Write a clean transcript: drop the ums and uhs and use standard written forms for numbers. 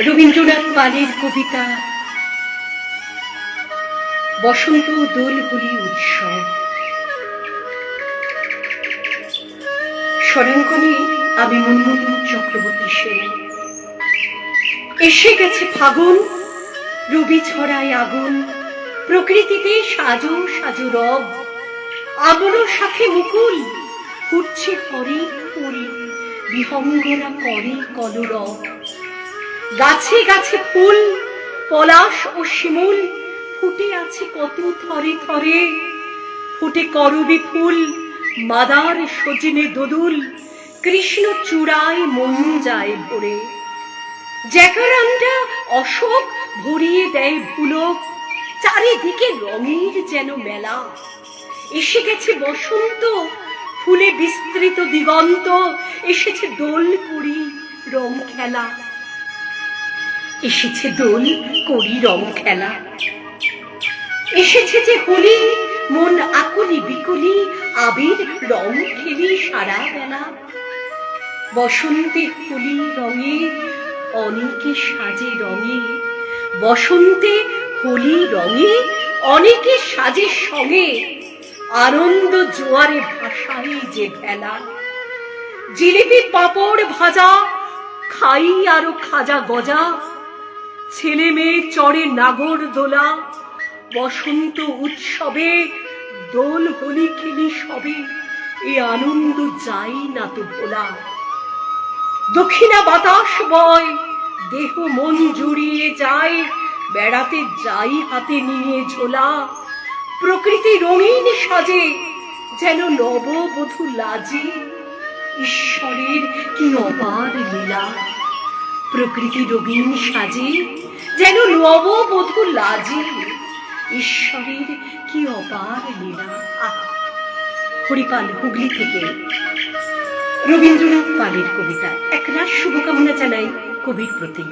রবীন্দ্রনাথ পালের কবিতা বসন্ত দোল হোলি উৎসব। স্বরাঙ্গনে আমি মুনমুন চক্রবর্তী সেন। এসে গেছে ফাগুন, রবি ছড়ায় আগুন, প্রকৃতিতে সাজো সাজো রব, আবরো সাথে মুকুল, ফুটছে হরেক ফুল, বিহঙ্গরা করে কলরব। গাছে গাছে ফুল, পলাশ ও শিমুল, ফুটে আছে কত থরে থরে, ফুটে করবী ফুল, মাদার সজনে দোদুল, কৃষ্ণ চূড়ায় মন যায় ভরে। জ্যাকারান্ডা অশোক ভরিয়ে দেয় ভুলক, চারিদিকে রঙের যেন মেলা। এসে গেছে বসন্ত, ফুলে বিস্তৃত দিগন্ত, এসেছে দোল করি রং খেলা, এসেছে দোল করি রং খেলা। এসেছে যে হোলি, মন আকুলি বিকুলি, আবির রং খেলি সারা বেলা। বসন্তে হোলি রঙে অনেকে সাজে রঙে, বসন্তে হোলি রঙে অনেকে সাজে সঙ্গে, আনন্দ জোয়ারে ভাসায় যে ভেলা। জিলিপি পাপড় ভাজা, খাই আরো খাজা গজা, ছেলে মেয়ে চড়ে নাগর দোলা। বসন্ত উৎসবে দোল হোলি খেলি সবে, এ আনন্দ যাই না তো ভোলা। দক্ষিণা বাতাস বয়, দেহ মন জুড়িয়ে যায়, বেড়াতে যাই হাতে নিয়ে ঝোলা। প্রকৃতি রঙিন সাজে, যেন নববধূ লাজে, ঈশ্বরের কি অপার লীলা। প্রকৃতি রঙিন সাজে, যেন নববধূ লাজে, ঈশ্বরের কি অপার লীলা। হরিপাল, হুগলি থেকে রবীন্দ্রনাথ পালের কবিতা। একরাশ শুভকামনা জানাই কবির প্রতি।